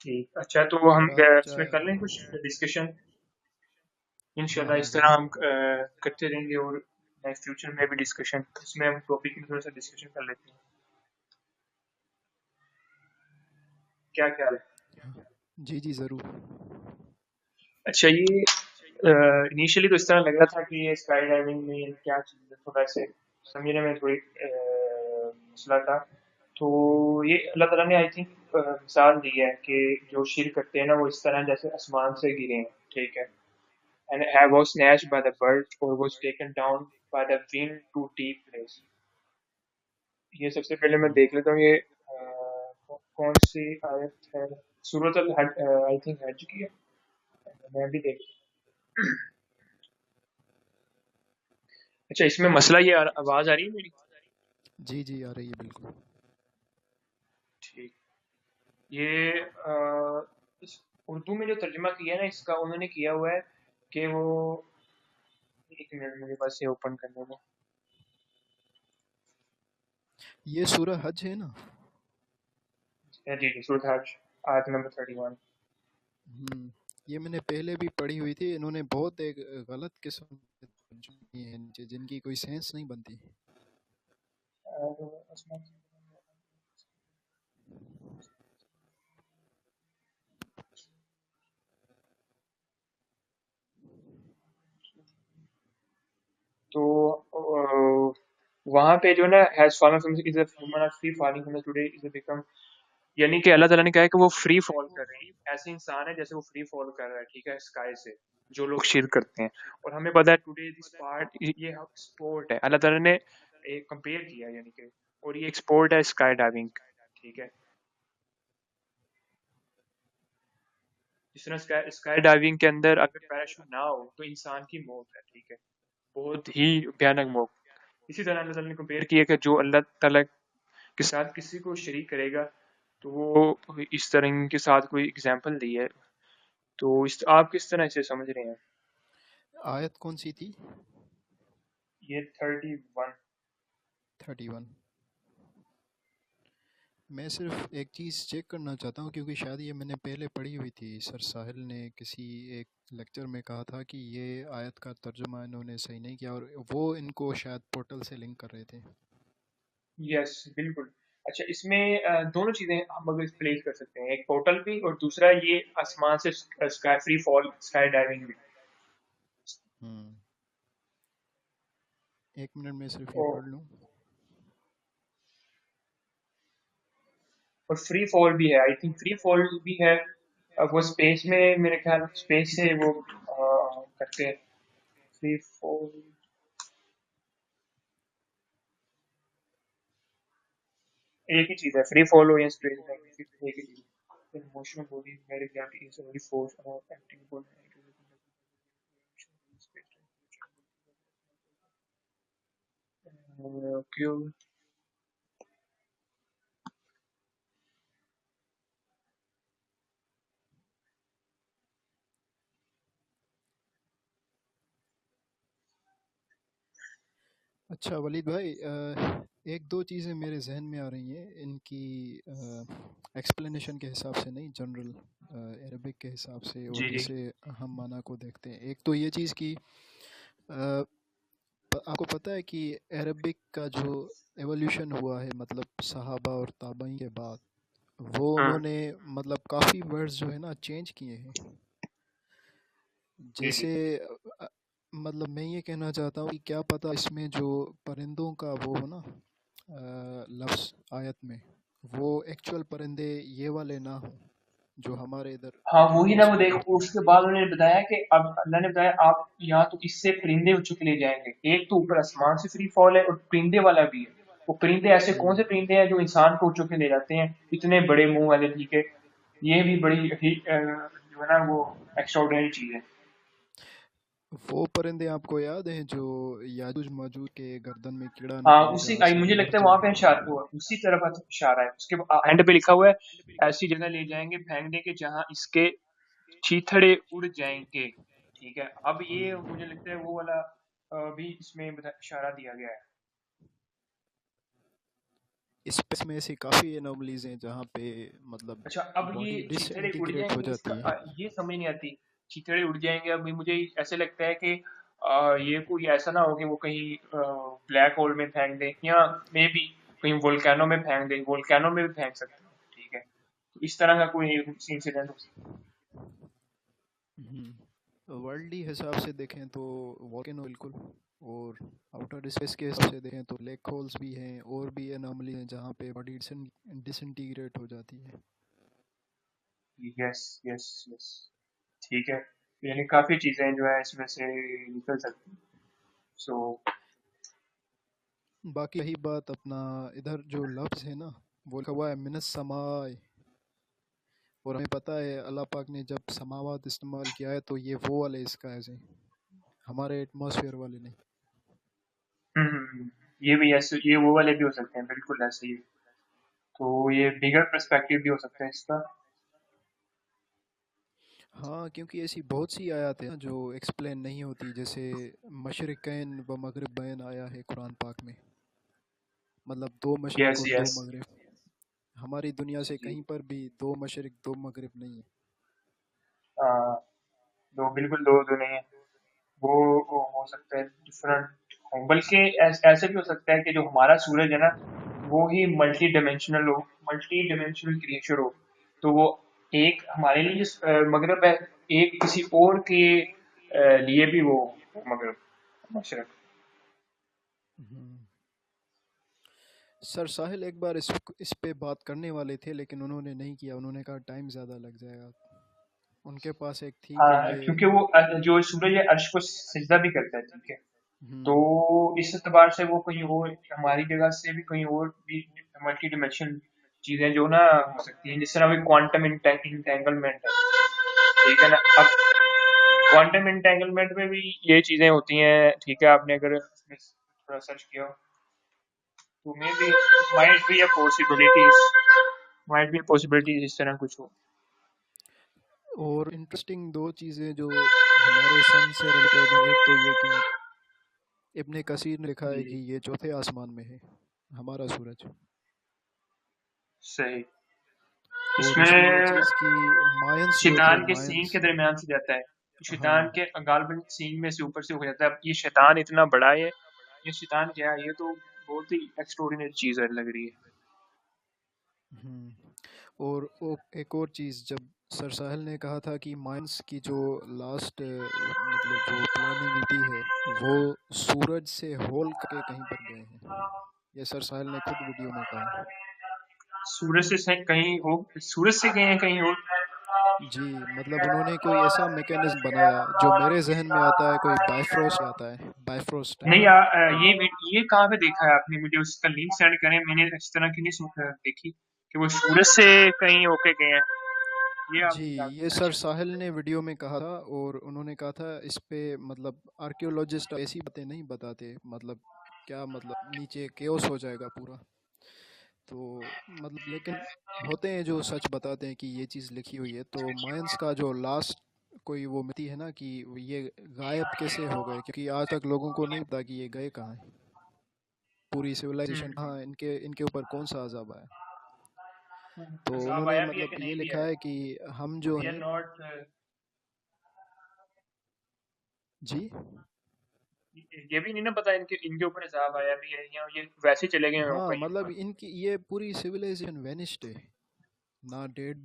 ठीक, अच्छा तो हम और आप इसमें कर लें कुछ डिस्कशन। हाँ इंशाल्लाह हाँ इस तरह जरूर। हम करते रहेंगे और नेक्स्ट फ्यूचर में भी डिस्कशन, इसमें हम टॉपिक में थोड़ा सा डिस्कशन कर लेते हैं। क्या ख्याल है? जी जी जरूर। अच्छा, ये इनिशियली तो इस तरह लग रहा था कि ये स्काई डाइविंग में क्या चीज़ है, थोड़ा ऐसे समझने में थोड़ी मसला था। तो ये अल्लाह ताला ने आई थिंक मिसाल दी है कि जो शिर करते हैं ना, वो इस तरह जैसे आसमान से गिरे हैं, ठीक है। And was snatched by the bird or was taken down by the wind to deep place। ये सबसे पहले मैं हम्म, देख लेता हूँ, ये कौन सी आयत है। सूरत अल आई थिंक हज की है। मैं भी देख। अच्छा, इसमें मसला ये आवाज आ रही है मेरी? जी जी आ रही है बिल्कुल। ठीक। ये इस उर्दू में जो तर्जुमा किया है ना इसका, उन्होंने किया हुआ है कि वो, एक मिनट मेरे पास ये ओपन करने में। ये सूरह हज है ना? जी जी, सूरत हज, आयत नंबर 31। हम्म, ये मैंने पहले भी पढ़ी हुई थी। इन्होंने बहुत एक गलत किस्म के तर्जुमे किए हैं नीचे, जिनकी कोई सेंस नहीं बनती। तो वहां पे जो है ना, has fallen from is a human are free falling from the today is a become, यानी कि अल्लाह ताला ने कहा है कि वो फ्री फॉल कर रहे हैं, ऐसे इंसान है जैसे वो फ्री फॉल कर रहा है, ठीक है, स्काई से, जो लोग शिरक करते हैं। और हमें पता है टुडे दिस पार्ट, ये स्पोर्ट है, अल्लाह ताला ने कंपेयर किया यानी कि, और ये एक स्पोर्ट है स्काई डाइविंग, ठीक है। जिस तरह स्काई स्काई डाइविंग के अंदर अगर पैराशूट ना हो तो इंसान की मौत है, ठीक है, बहुत ही भयानक मौत। इसी तरह अल्लाह ताला ने कंपेयर किया कि जो अल्लाह ताला के साथ किसी को शरीक करेगा, तो वो इस तरह के साथ कोई एग्जाम्पल दी है। तो इस आप किस तरह से समझ रहे हैं? आयत कौन सी थी? ये 31। 31। मैं सिर्फ एक चीज़ चेक करना चाहता हूँ, क्योंकि शायद ये मैंने पहले पढ़ी हुई थी। सर साहिल ने किसी एक लेक्चर में कहा था कि ये आयत का तर्जुमा इन्होंने सही नहीं किया, और वो इनको शायद पोर्टल से लिंक कर रहे थे। यस, बिल्कुल। अच्छा, इसमें दोनों चीजें हम अगर प्लेस कर सकते हैं, एक पोर्टल भी और दूसरा ये आसमान से sky free fall sky diving भी। हम्म, एक मिनट में सिर्फ ये और, पढ़ लूँ। फ्री फॉल भी है, आई थिंक फ्री फॉल भी है। वो स्पेस में, मेरे ख्याल स्पेस से वो करते हैं फ्री फॉल। एक ही चीज है, फ्री फॉल हो या स्पेस में, एक ही चीज है। Motion body very gravity is only force और एक्टिंग बॉडी। क्यों? अच्छा वलीद भाई, एक दो चीज़ें मेरे जहन में आ रही हैं इनकी एक्सप्लेनेशन के हिसाब से नहीं, जनरल अरबिक के हिसाब से, और जी जी। जैसे हम माना को देखते हैं। एक तो ये चीज़ कि आपको पता है कि अरबिक का जो एवोल्यूशन हुआ है, मतलब सहाबा और ताबई के बाद, वो हाँ उन्होंने मतलब काफ़ी वर्ड्स जो है ना चेंज किए हैं। जी जी। जैसे मतलब मैं ये कहना चाहता हूँ कि क्या पता इसमें जो परिंदों का वो हो ना लफ्ज़ आयत में, वो एक्चुअल परिंदे ये वाले ना हो जो हमारे इधर हाँ वही ना, वो उसमें देखो यूज़। उसके बाद उन्होंने बताया कि अब अल्लाह ने बताया आप यहाँ तो इससे परिंदे उड़ चुके ले जाएंगे, एक तो ऊपर आसमान से फ्री फॉल है और परिंदे वाला भी है। वो परिंदे ऐसे कौन से परिंदे हैं जो इंसान को उड़ चुके ले जाते हैं, इतने बड़े मुंह वाले, ठीक है। ये भी बड़ी ही जो है ना वो एक्स्ट्राऑर्डिनरी चीज है। वो परिंदे आपको याद हैं जो याजूज माजूज के गर्दन में कीड़ा हाँ निकलेगा, उसी सब मुझे मर लगता है वहां पे जाएंगे। इशारा हुआ, उसी तरफ इशारा है, उसके एंड पे लिखा हुआ है ऐसी जगह ले जाएंगे फेंक देंगे जहां इसके चीथड़े उड़ जाएंगे, ठीक है। अब ये मुझे लगता है वो वाला भी इसमें इशारा दिया गया है। स्पेस में ऐसी काफ़ी एनोमलीज हैं जहाँ पे मतलब अच्छा, अब ये बॉडी चीथड़े उड़ डिसइंटीग्रेट हो जाएंगे, इसका जाती है। ये समझ नहीं आती। चीथड़े उड़ जाएंगे, अभी मुझे ऐसे लगता है कि ये कोई ऐसा ना हो कि वो कहीं ब्लैक होल में फेंक दें, या मे बी कहीं वोल्केनो में फेंक दें। वोल्केनो में भी फेंक सकते हैं, ठीक है। तो इस तरह का कोई इंसिडेंट हो सकता वर्ल्डली हिसाब से देखें तो वॉल्केनो बिल्कुल, और आउटर स्पेस के हिसाब से देखें तो ब्लैक होल्स भी हैं और भी एनोमली हैं जहाँ पे बॉडी डिसइंटीग्रेट हो जाती है। है। Yes, yes, yes. ठीक है, यानी काफी चीजें जो है इसमें से निकल सकती हैं। सो बाकी यही बात अपना इधर जो लफ्ज़ है ना, वो लिखा हुआ है मिनस समाय, और हमें पता है अल्लाह पाक ने जब समावात इस्तेमाल किया है तो ये वो वाले इसका है, हमारे एटमॉस्फेयर वाले नहीं। ये भी ऐसे, ये वो वाले भी हो सकते हैं, बिल्कुल ऐसे ही। तो ये बिगर पर्सपेक्टिव भी हो सकता है इसका। हाँ, क्योंकि ऐसी बहुत सी आयत है ना जो एक्सप्लेन नहीं होती, जैसे मशरिकैन व मगरिबैन आया है कुरान पाक में, मतलब दो मशरिक यस, और दो यस। मगरिब। हमारी दुनिया से जी। कहीं पर भी दो मशरिक दो मगरिब नहीं है। हाँ, दो बिल्कुल दो दो नहीं है। वो हो सकता है डिफरेंट हो, बल्कि ऐसे भी हो सकता है कि जो हमारा सूरज है ना, वो ही मल्टी डायमेंशनल हो, मल्टी डायमेंशनल क्रिएचर हो। तो वो एक हमारे लिए मगरब है, एक किसी और के लिए भी वो मगरब, मशरक। हम्म। सर साहिल एक बार इस पे बात करने वाले थे लेकिन उन्होंने नहीं किया, उन्होंने कहा टाइम ज़्यादा लग जाएगा। उनके पास एक थी कि हाँ, ये क्योंकि वो जो सूरज है अर्श को सजदा भी करता है, ठीक है। तो हम्म इस एतबार से वो कहीं और हमारी जगह से भी कहीं और भी मल्टी डिमेंशनल चीजें जो ना हो सकती हैं, जिस तरह भी क्वांटम इंटेंगलमेंट है, ठीक है ना। अब क्वांटम इंटेंगलमेंट में भी ये चीजें होती हैं, ठीक है। आपने अगर इसमें थोड़ा सर्च किया हो, तो may be might be a possibilities, might be a possibilities इस तरह कुछ हो। और इंटरेस्टिंग दो चीज़ें जो हमारे सन से रिलेटेड हैं, एक तो ये कि इब्ने कसीर ने लिखा है कि जी, ये चौथे आसमान में है हमारा सूरज, सही। और दूसरी ये इसमें चीज़ कि मायंस जो थे शैतान के सींग मायंस। के दरमियान से जाता है, शैतान हाँ। के गालबन सींग में से ऊपर से हो जाता है। अब ये शैतान इतना बड़ा है, ये शैतान क्या है, ये तो बहुत ही एक्स्ट्राऑर्डिनरी चीज है, लग रही है। हम्म। और एक और चीज़, जब सर साहिल ने कहा था कि माइंस की जो लास्ट मतलब जो प्लानिंग थी है वो सूरज से होल करके कहीं पर गए हैं, ये सर साहिल ने खुद वीडियो में कहा है। सूरज से कहीं हो, सूरज से गए हैं कहीं और। जी, मतलब उन्होंने कोई ऐसा मैकेनिज्म बनाया जो मेरे जहन में आता है, कोई बायफ्रोस्ट आता है, बायफ्रोस्ट टाइप। नहीं ये कहाँ पे देखा है आपने वीडियो? उसका लिंक सेंड करें, मैंने इस तरह की नहीं देखी कि वो सूरज से कहीं होके गए हैं। ये आप जी, ये सर अच्छा। साहिल ने वीडियो में कहा था, और उन्होंने कहा था इस पे मतलब आर्कियोलॉजिस्ट ऐसी बातें नहीं बताते, मतलब क्या मतलब नीचे केओस हो जाएगा पूरा। तो मतलब लेकिन होते हैं जो सच बताते हैं कि ये चीज़ लिखी हुई है। तो मायंस का जो लास्ट कोई वो मिती है ना कि ये गायब कैसे हो गए, क्योंकि आज तक लोगों को नहीं पता कि ये गए कहाँ हैं, पूरी सिविलाइजेशन कहाँ, इनके इनके ऊपर कौन सा अजाब आया। तो अजाब उन्होंने आया भी है मतलब कि ये नहीं भी लिखा आया? है कि हम जो वी आर हैं। नॉट, जी। ये भी नहीं ना पता इनके इनके ऊपर अजाब आया भी है, या ये वैसे चले गए हैं हाँ, कहीं मतलब और। इनकी ये पूरी सिविलाइजेशन वेनिस्ड है, ना डेड